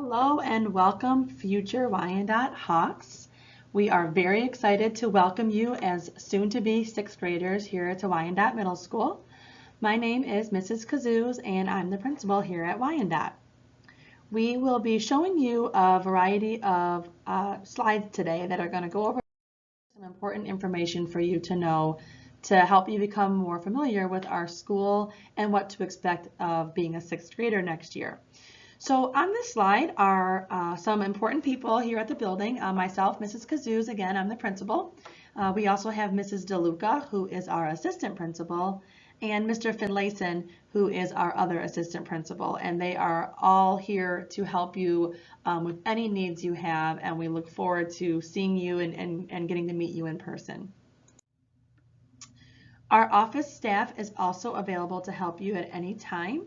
Hello and welcome, future Wyandot Hawks. We are very excited to welcome you as soon-to-be sixth graders here to Wyandot Middle School. My name is Mrs. Kazoos and I'm the principal here at Wyandot. We will be showing you a variety of slides today that are going to go over some important information for you to know to help you become more familiar with our school and what to expect of being a sixth grader next year. So on this slide are some important people here at the building. Myself, Mrs. Kazoos, again, I'm the principal. We also have Mrs. DeLuca, who is our assistant principal, and Mr. Finlayson, who is our other assistant principal. And they are all here to help you with any needs you have, and we look forward to seeing you and getting to meet you in person. Our office staff is also available to help you at any time.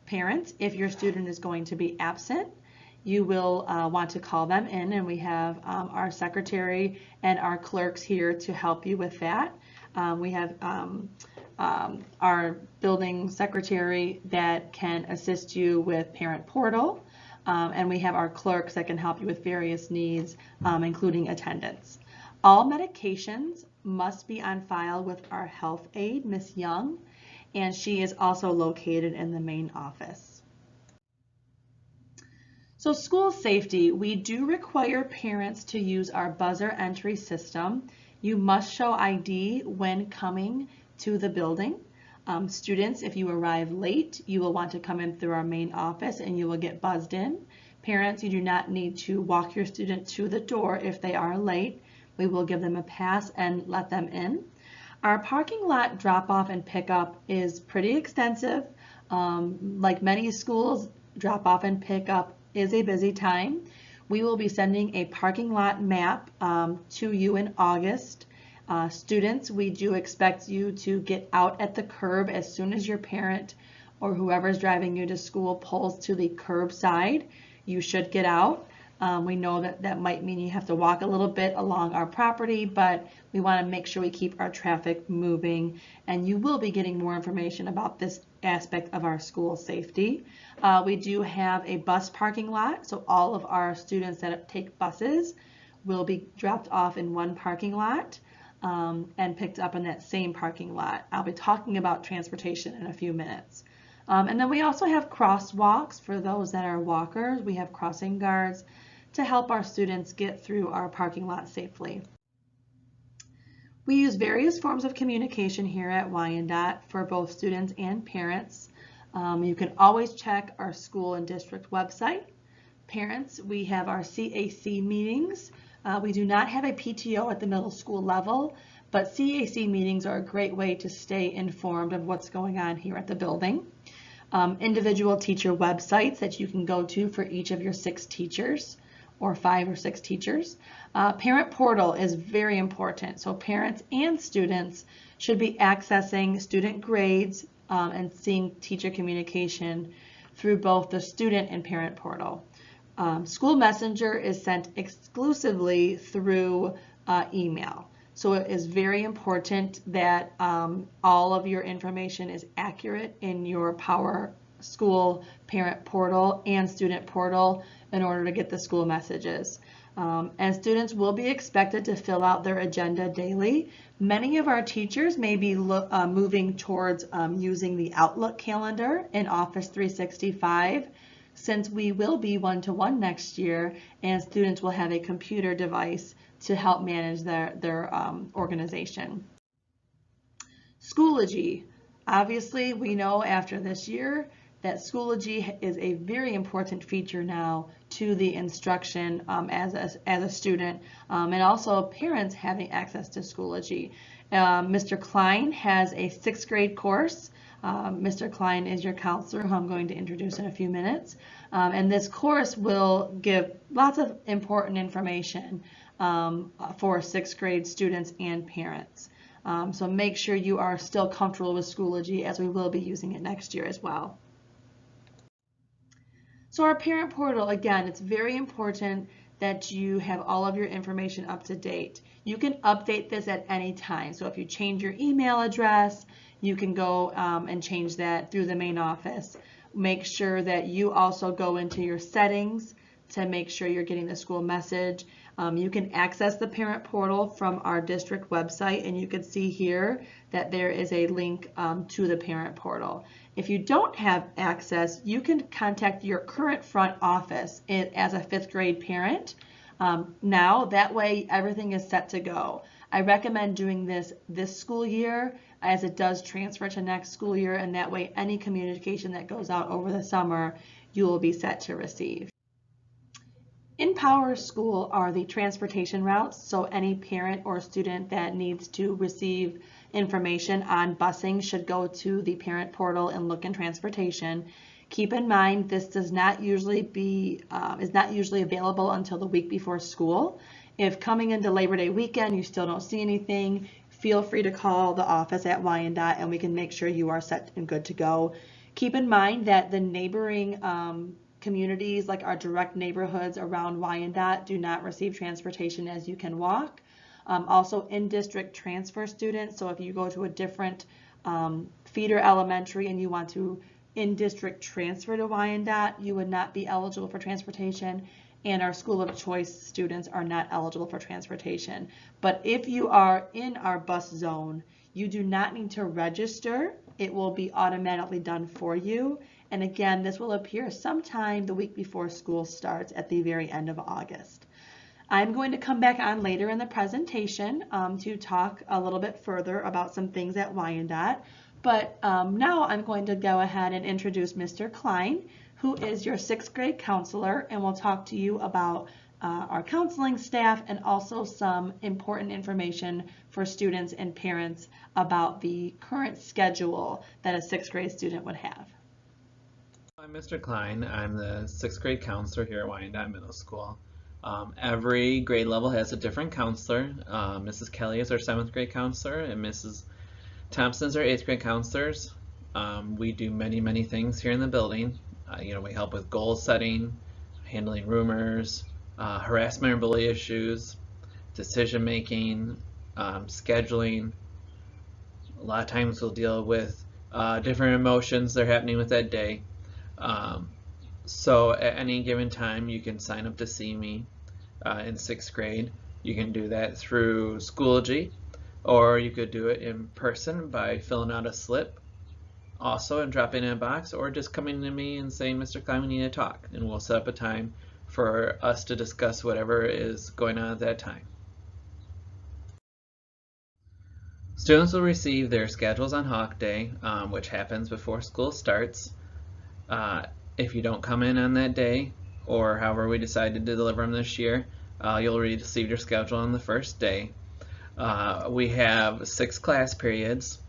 Parents, if your student is going to be absent, you will want to call them in, and we have our secretary and our clerks here to help you with that. We have our building secretary that can assist you with parent portal, and we have our clerks that can help you with various needs, including attendance. All medications must be on file with our health aide, Miss Young, and she is also located in the main office. So school safety, we do require parents to use our buzzer entry system. You must show ID when coming to the building. Students, if you arrive late, you will want to come in through our main office and you will get buzzed in. Parents, you do not need to walk your student to the door if they are late. We will give them a pass and let them in. Our parking lot drop-off and pickup is pretty extensive. Like many schools, drop-off and pickup is a busy time. We will be sending a parking lot map to you in August. Students, we do expect you to get out at the curb as soon as your parent or whoever is driving you to school pulls to the curb side. You should get out. We know that that might mean you have to walk a little bit along our property, but we want to make sure we keep our traffic moving, and you will be getting more information about this aspect of our school safety. We do have a bus parking lot, so all of our students that take buses will be dropped off in one parking lot and picked up in that same parking lot. I'll be talking about transportation in a few minutes. And then we also have crosswalks for those that are walkers. We have crossing guards to help our students get through our parking lot safely. We use various forms of communication here at Wyandot for both students and parents. You can always check our school and district website. Parents, we have our CAC meetings. We do not have a PTO at the middle school level, but CAC meetings are a great way to stay informed of what's going on here at the building. Individual teacher websites that you can go to for each of your 6 teachers or 5 or 6 teachers. Parent portal is very important. So parents and students should be accessing student grades and seeing teacher communication through both the student and parent portal. School Messenger is sent exclusively through email. So it is very important that all of your information is accurate in your Power School parent portal and student portal in order to get the school messages. And students will be expected to fill out their agenda daily. Many of our teachers may be moving towards using the Outlook calendar in Office 365, since we will be one-to-one next year and students will have a computer device to help manage their organization. Schoology. Obviously, we know after this year that Schoology is a very important feature now to the instruction as a student, and also parents having access to Schoology. Mr. Klein has a 6th grade course. Mr. Klein is your counselor, who I'm going to introduce in a few minutes. And this course will give lots of important information for 6th grade students and parents. So make sure you are still comfortable with Schoology, as we will be using it next year as well. So our parent portal, again, it's very important that you have all of your information up to date. You can update this at any time. So if you change your email address, you can go and change that through the main office. make sure that you also go into your settings to make sure you're getting the school message. You can access the parent portal from our district website, and you can see here that there is a link to the parent portal. If you don't have access, you can contact your current front office as a 5th grade parent. Now, that way everything is set to go. I recommend doing this school year, as it does transfer to next school year, and that way any communication that goes out over the summer, you will be set to receive. In Power School are the transportation routes, so any parent or student that needs to receive information on busing should go to the parent portal and look in transportation. Keep in mind, this is not usually available until the week before school. If coming into Labor Day weekend you still don't see anything, feel free to call the office at Wyandot and we can make sure you are set and good to go. Keep in mind that the neighboring communities, like our direct neighborhoods around Wyandot, do not receive transportation as you can walk. Also in-district transfer students, so if you go to a different feeder elementary and you want to in-district transfer to Wyandot, you would not be eligible for transportation, and our school of choice students are not eligible for transportation. But if you are in our bus zone, you do not need to register. It will be automatically done for you. And again, this will appear sometime the week before school starts at the very end of August. I'm going to come back on later in the presentation to talk a little bit further about some things at Wyandot. But now I'm going to go ahead and introduce Mr. Klein, who is your 6th grade counselor, and will talk to you about our counseling staff and also some important information for students and parents about the current schedule that a 6th grade student would have. I'm Mr. Klein. I'm the 6th grade counselor here at Wyandot Middle School. Every grade level has a different counselor. Mrs. Kelly is our 7th grade counselor and Mrs. Thompson is our 8th grade counselors. We do many things here in the building. We help with goal setting, handling rumors, harassment or bully issues, decision making, scheduling. A lot of times we'll deal with different emotions that are happening with that day. So at any given time you can sign up to see me in 6th grade. You can do that through Schoology, or you could do it in person by filling out a slip also and dropping in a box, or just coming to me and saying, Mr. Klein, we need to talk, and we'll set up a time for us to discuss whatever is going on at that time. Students will receive their schedules on Hawk Day, which happens before school starts. If you don't come in on that day, or however we decided to deliver them this year, you'll receive your schedule on the first day. We have 6 class periods,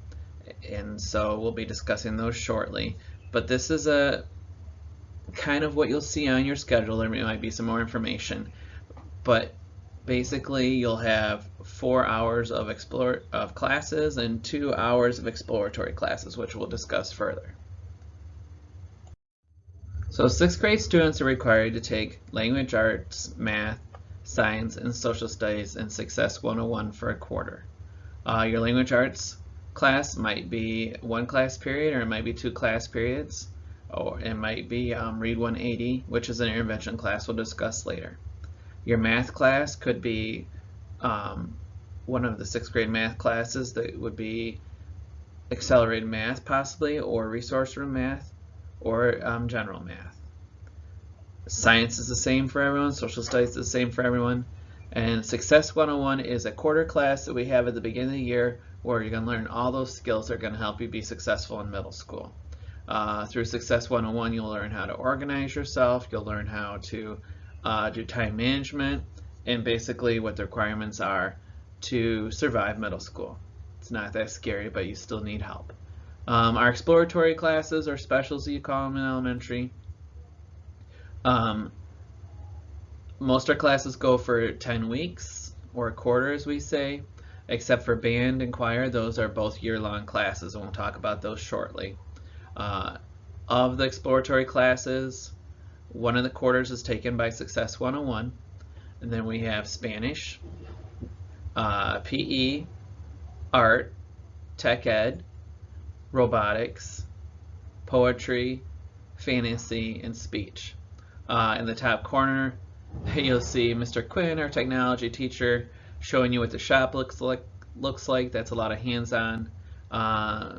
and so we'll be discussing those shortly. But this is a kind of what you'll see on your schedule. There might be some more information, but basically you'll have 4 hours of classes and 2 hours of exploratory classes, which we'll discuss further. So 6th grade students are required to take language arts, math, science, and social studies in Success 101 for a quarter. Your language arts class might be 1 class period, or it might be 2 class periods, or it might be Read 180, which is an intervention class we'll discuss later. Your math class could be one of the 6th grade math classes that would be accelerated math possibly, or resource room math, or general math. Science is the same for everyone, social studies is the same for everyone, and Success 101 is a quarter class that we have at the beginning of the year where you're going to learn all those skills that are going to help you be successful in middle school. Through Success 101 you'll learn how to organize yourself, you'll learn how to do time management, and basically what the requirements are to survive middle school. It's not that scary, but you still need help. Our exploratory classes, or specials you call them in elementary, most of our classes go for 10 weeks, or a quarter as we say, except for band and choir. Those are both year-long classes, and we'll talk about those shortly. Of the exploratory classes, 1 of the quarters is taken by Success 101, and then we have Spanish, PE, art, tech ed, robotics, poetry, fantasy, and speech. In the top corner, you'll see Mr. Quinn, our technology teacher, showing you what the shop looks like. That's a lot of hands-on.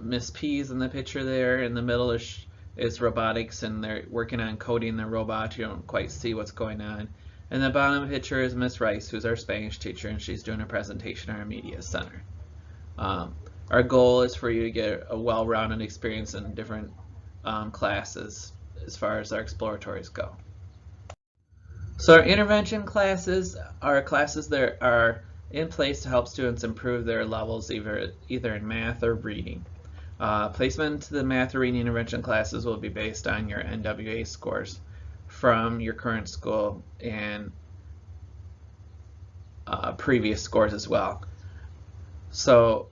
Miss P's in the picture there. In the middle is robotics, and they're working on coding the robot. You don't quite see what's going on. And the bottom picture is Miss Rice, who's our Spanish teacher, and she's doing a presentation at our media center. Our goal is for you to get a well-rounded experience in different classes as far as our exploratories go. So our intervention classes are classes that are in place to help students improve their levels either in math or reading. Placement into the math or reading intervention classes will be based on your NWA scores from your current school and previous scores as well. So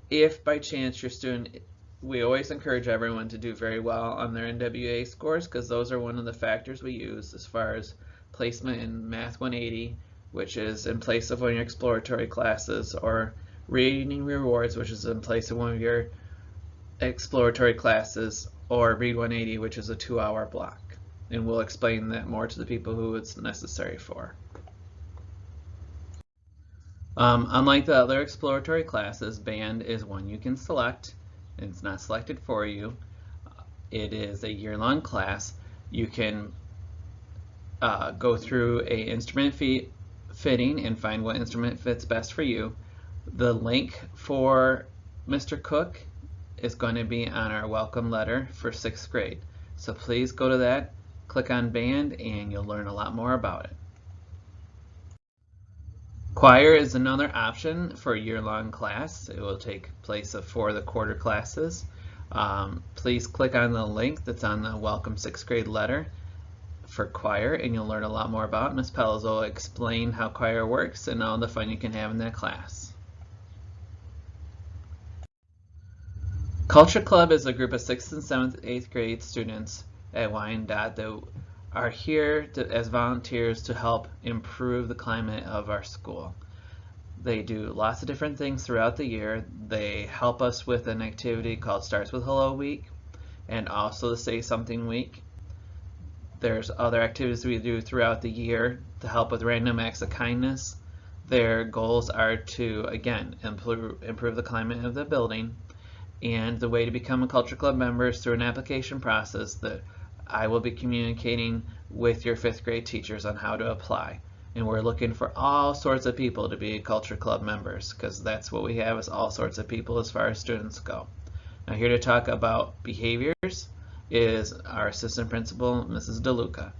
if by chance your student, we always encourage everyone to do very well on their NWA scores, because those are one of the factors we use as far as placement in Math 180, which is in place of one of your exploratory classes, or Reading Rewards, which is in place of one of your exploratory classes, or Read 180, which is a 2-hour block. And we'll explain that more to the people who it's necessary for. Unlike the other exploratory classes, band is one you can select. It's not selected for you. It is a year-long class. You can go through a instrument fitting and find what instrument fits best for you. The link for Mr. Cook is going to be on our welcome letter for 6th grade. So please go to that, click on band, and you'll learn a lot more about it. Choir is another option for a year-long class. It will take place for the quarter classes. Please click on the link that's on the welcome 6th grade letter for choir, and you'll learn a lot more about it. Ms. Pells will explain how choir works and all the fun you can have in that class. Culture Club is a group of 6th and 7th, 8th grade students at Wyandot that are here as volunteers to help improve the climate of our school. They do lots of different things throughout the year. They help us with an activity called Starts with Hello Week and also the Say Something Week. There's other activities we do throughout the year to help with random acts of kindness. Their goals are to, again, improve the climate of the building. And the way to become a Culture Club member is through an application process that I will be communicating with your 5th grade teachers on how to apply. And we're looking for all sorts of people to be Culture Club members, because that's what we have, is all sorts of people as far as students go. Now, here to talk about behaviors is our assistant principal, Mrs. DeLuca.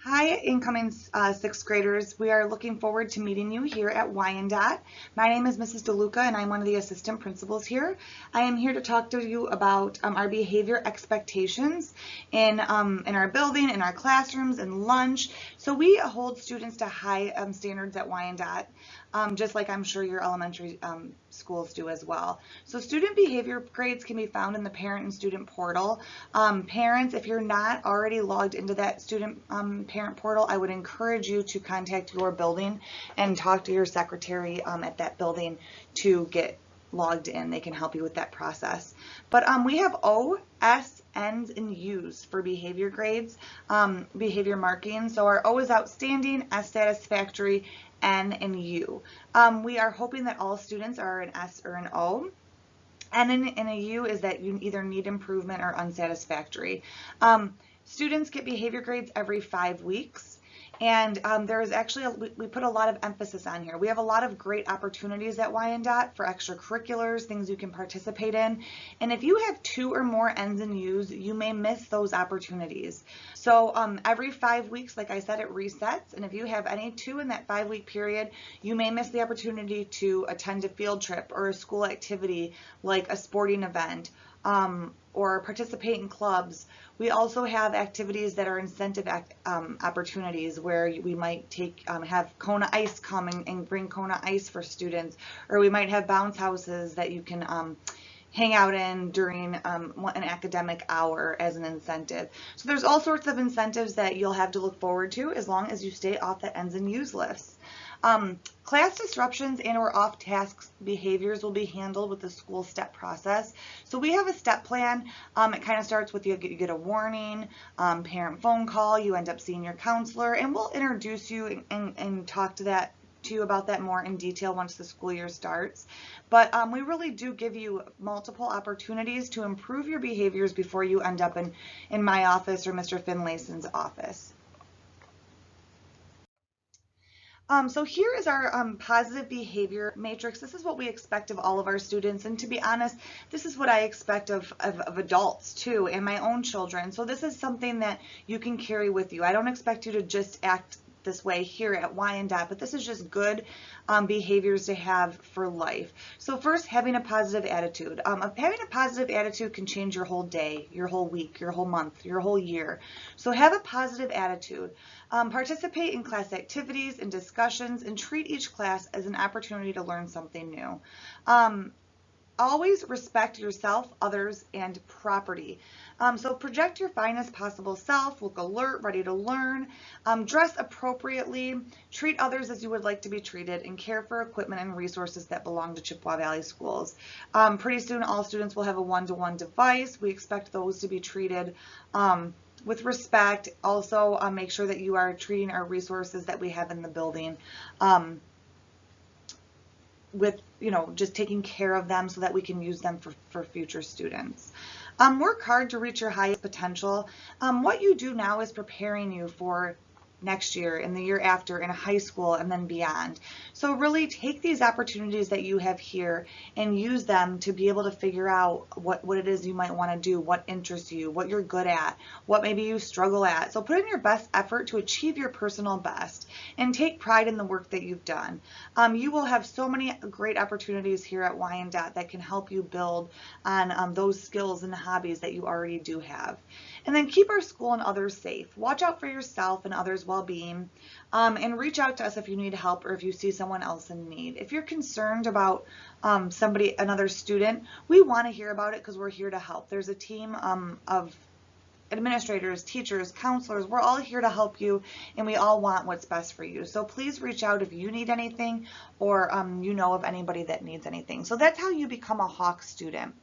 Hi, incoming 6th graders. We are looking forward to meeting you here at Wyandot. My name is Mrs. DeLuca, and I'm one of the assistant principals here. I am here to talk to you about our behavior expectations in our building, in our classrooms, and lunch. So we hold students to high standards at Wyandot, just like I'm sure your elementary schools do as well. So student behavior grades can be found in the parent and student portal. Parents, if you're not already logged into that student parent portal, I would encourage you to contact your building and talk to your secretary at that building to get logged in. They can help you with that process. But we have O, S, N's, and U's for behavior grades, behavior marking. So our O is outstanding, S satisfactory, N and U. We are hoping that all students are an S or an O. And in a U is that you either need improvement or unsatisfactory. Students get behavior grades every 5 weeks. And there is actually, we put a lot of emphasis on here. We have a lot of great opportunities at Wyandot for extracurriculars, things you can participate in. And if you have 2 or more N's and U's, you may miss those opportunities. So every 5 weeks, like I said, it resets. And if you have any 2 in that 5-week period, you may miss the opportunity to attend a field trip or a school activity like a sporting event. Or participate in clubs. We also have activities that are incentive opportunities where we might have Kona Ice come and bring Kona Ice for students, or we might have bounce houses that you can hang out in during an academic hour as an incentive. So there's all sorts of incentives that you'll have to look forward to as long as you stay off the N's and U's list. Class disruptions and or off-task behaviors will be handled with the school step process. So we have a step plan. It kind of starts with you get a warning, parent phone call, you end up seeing your counselor, and we'll introduce you and talk to you about that more in detail once the school year starts. But we really do give you multiple opportunities to improve your behaviors before you end up in my office or Mr. Finlayson's office. So here is our positive behavior matrix. This is what we expect of all of our students, and to be honest, this is what I expect of adults too, and my own children. So this is something that you can carry with you. I don't expect you to just act this way here at Wyandot, but this is just good behaviors to have for life. So first, having a positive attitude. Having a positive attitude can change your whole day, your whole week, your whole month, your whole year. So have a positive attitude. Participate in class activities and discussions, and treat each class as an opportunity to learn something new. Always respect yourself, others, and property. So project your finest possible self, look alert, ready to learn, dress appropriately, treat others as you would like to be treated, and care for equipment and resources that belong to Chippewa Valley Schools. Pretty soon all students will have a one-to-one device. We expect those to be treated with respect. Also, make sure that you are treating our resources that we have in the building with, just taking care of them so that we can use them for future students. Work hard to reach your highest potential. What you do now is preparing you for next year and the year after in high school and then beyond. So really take these opportunities that you have here and use them to be able to figure out what it is you might want to do, what interests you, what you're good at, what maybe you struggle at. So put in your best effort to achieve your personal best and take pride in the work that you've done. You will have so many great opportunities here at Wyandot that can help you build on those skills and hobbies that you already do have. And then keep our school and others safe. Watch out for yourself and others' well-being, and reach out to us if you need help or if you see someone else in need. If you're concerned about another student, we want to hear about it because we're here to help. There's a team of administrators, teachers, counselors. We're all here to help you, and we all want what's best for you. So please reach out if you need anything or you know of anybody that needs anything. So that's how you become a Hawk student.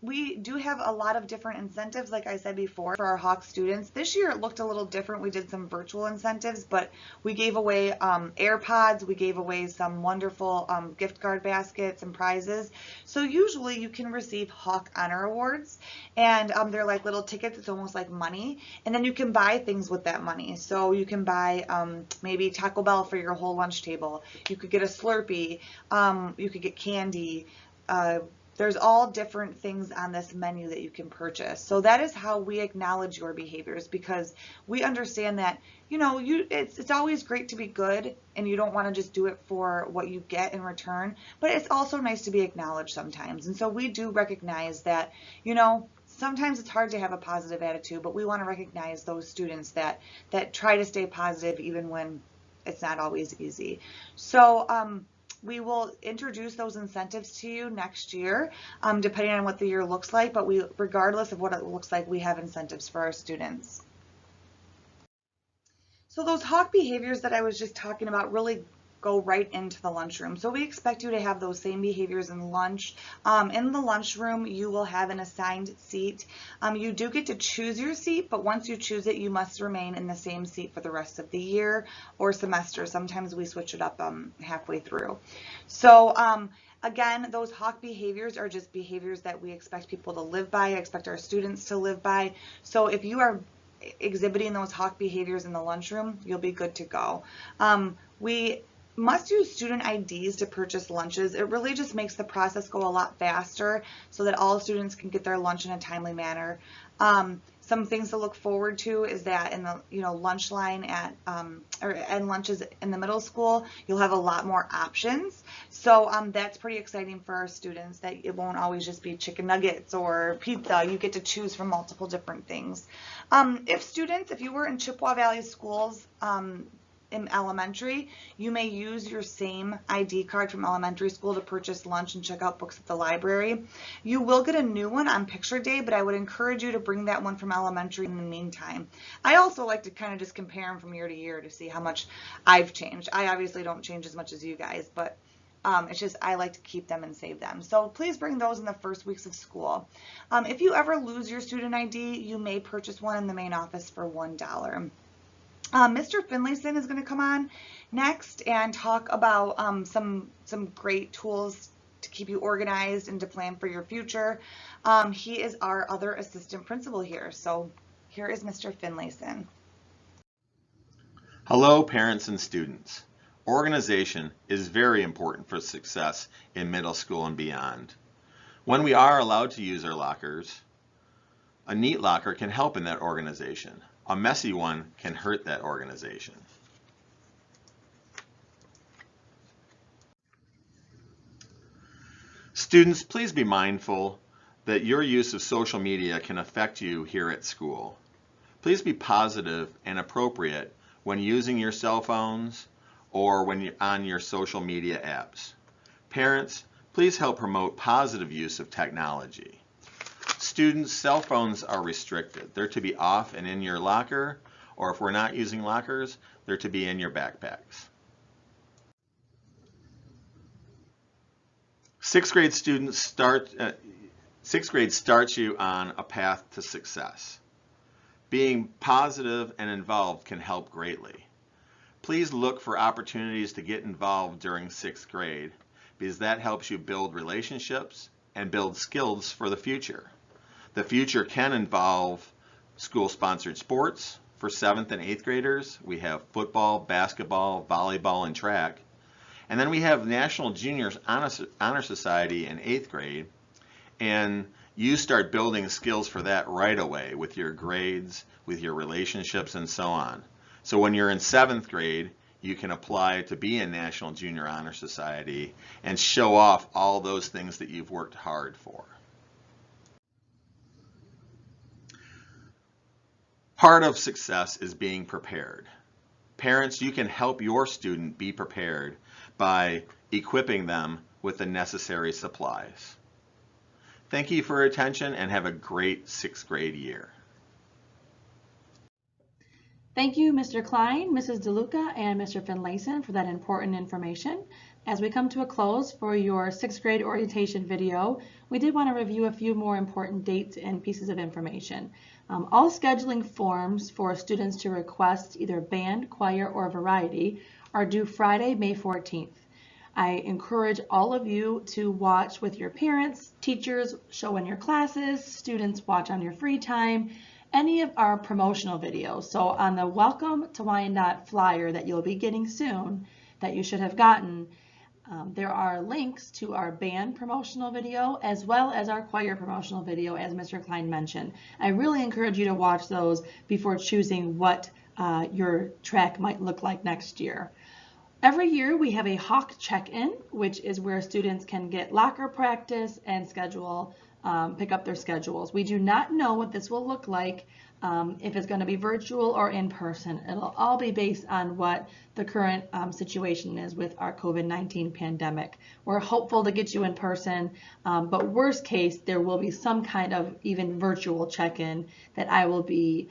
We do have a lot of different incentives, like I said before, for our Hawk students. This year it looked a little different. We did some virtual incentives, but we gave away AirPods. We gave away some wonderful gift card baskets and prizes. So usually you can receive Hawk Honor Awards, and they're like little tickets. It's almost like money, and then you can buy things with that money. So you can buy maybe Taco Bell for your whole lunch table. You could get a Slurpee. You could get candy. There's all different things on this menu that you can purchase. So that is how we acknowledge your behaviors, because we understand that, it's always great to be good and you don't want to just do it for what you get in return, but it's also nice to be acknowledged sometimes. And so we do recognize that, sometimes it's hard to have a positive attitude, but we want to recognize those students that try to stay positive even when it's not always easy. So, we will introduce those incentives to you next year, depending on what the year looks like, but regardless of what it looks like, we have incentives for our students. So those Hawk behaviors that I was just talking about really go right into the lunchroom. So we expect you to have those same behaviors in lunch. In the lunchroom, you will have an assigned seat. You do get to choose your seat, but once you choose it, you must remain in the same seat for the rest of the year or semester. Sometimes we switch it up halfway through. So again, those Hawk behaviors are just behaviors that we expect people to live by, expect our students to live by. So if you are exhibiting those Hawk behaviors in the lunchroom, you'll be good to go. We must use student IDs to purchase lunches. It really just makes the process go a lot faster so that all students can get their lunch in a timely manner. Some things to look forward to is that in the lunch line and lunches in the middle school, you'll have a lot more options. So that's pretty exciting for our students, that it won't always just be chicken nuggets or pizza. You get to choose from multiple different things. If you were in Chippewa Valley Schools in elementary, you may use your same ID card from elementary school to purchase lunch and check out books at the library. You will get a new one on picture day, but I would encourage you to bring that one from elementary in the meantime. I also like to kind of just compare them from year to year to see how much I've changed. I obviously don't change as much as you guys, but it's just I like to keep them and save them. So please bring those in the first weeks of school. If you ever lose your student ID, you may purchase one in the main office for $1. Mr. Finlayson is going to come on next and talk about some great tools to keep you organized and to plan for your future. He is our other assistant principal here. So here is Mr. Finlayson. Hello, parents and students. Organization is very important for success in middle school and beyond. When we are allowed to use our lockers, a neat locker can help in that organization. A messy one can hurt that organization. Students, please be mindful that your use of social media can affect you here at school. Please be positive and appropriate when using your cell phones or when you're on your social media apps. Parents, please help promote positive use of technology. Students, cell phones are restricted. They're to be off and in your locker, or if we're not using lockers, they're to be in your backpacks. Sixth grade starts you on a path to success. Being positive and involved can help greatly. Please look for opportunities to get involved during sixth grade because that helps you build relationships and build skills for the future. The future can involve school-sponsored sports. For 7th and 8th graders, we have football, basketball, volleyball, and track. And then we have National Juniors Honor Society in 8th grade, and you start building skills for that right away with your grades, with your relationships, and so on. So when you're in 7th grade, you can apply to be in National Junior Honor Society and show off all those things that you've worked hard for. Part of success is being prepared. Parents, you can help your student be prepared by equipping them with the necessary supplies. Thank you for your attention and have a great 6th grade year. Thank you, Mr. Klein, Mrs. DeLuca, and Mr. Finlayson for that important information. As we come to a close for your 6th grade orientation video, we did want to review a few more important dates and pieces of information. All scheduling forms for students to request either band, choir, or variety are due Friday, May 14th. I encourage all of you to watch with your parents, teachers, show in your classes, students watch on your free time, any of our promotional videos. So on the Welcome to Wyandot flyer that you'll be getting soon, that you should have gotten, there are links to our band promotional video as well as our choir promotional video, as Mr. Klein mentioned. I really encourage you to watch those before choosing what your track might look like next year. Every year we have a Hawk check-in, which is where students can get locker practice and pick up their schedules. We do not know what this will look like, if it's going to be virtual or in person. It'll all be based on what the current situation is with our COVID-19 pandemic. We're hopeful to get you in person, but worst case, there will be some kind of even virtual check-in that I will be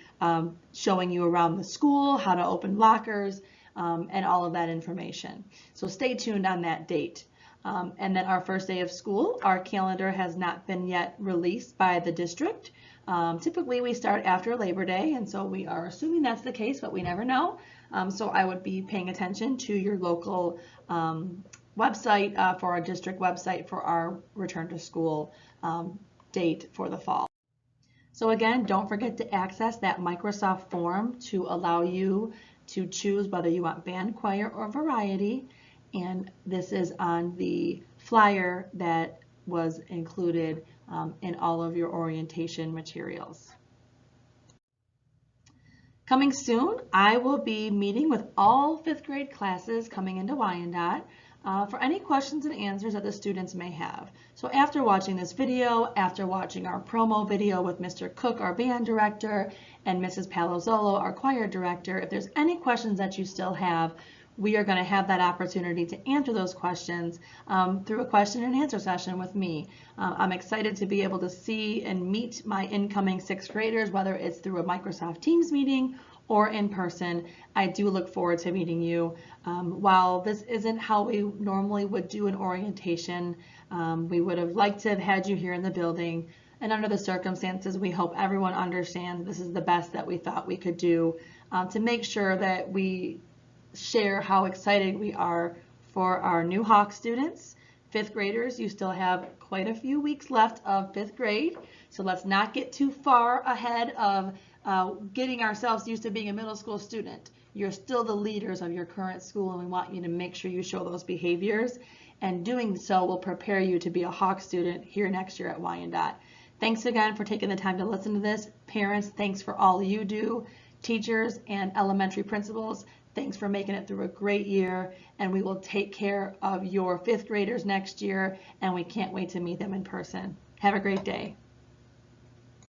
showing you around the school, how to open lockers, and all of that information. So stay tuned on that date. And then our first day of school, our calendar has not been yet released by the district. Typically we start after Labor Day, and so we are assuming that's the case, but we never know. So I would be paying attention to your local website for our district website for our return to school date for the fall. So again, don't forget to access that Microsoft form to allow you to choose whether you want band, choir, or variety. And this is on the flyer that was included in all of your orientation materials. Coming soon, I will be meeting with all 5th grade classes coming into Wyandot. for any questions and answers that the students may have. So after watching this video, after watching our promo video with Mr. Cook, our band director, and Mrs. Palazzolo, our choir director, if there's any questions that you still have, we are going to have that opportunity to answer those questions through a question and answer session with me. I'm excited to be able to see and meet my incoming 6th graders, whether it's through a Microsoft Teams meeting or in person. I do look forward to meeting you. While this isn't how we normally would do an orientation, we would have liked to have had you here in the building. And under the circumstances, we hope everyone understands this is the best that we thought we could do to make sure that we share how excited we are for our new Hawk students. 5th graders, you still have quite a few weeks left of 5th grade, so let's not get too far ahead of getting ourselves used to being a middle school student. You're still the leaders of your current school, and we want you to make sure you show those behaviors, and doing so will prepare you to be a Hawk student here next year at Wyandot. Thanks again for taking the time to listen to this. Parents, thanks for all you do. Teachers and elementary principals, thanks for making it through a great year, and we will take care of your 5th graders next year, and we can't wait to meet them in person. Have a great day.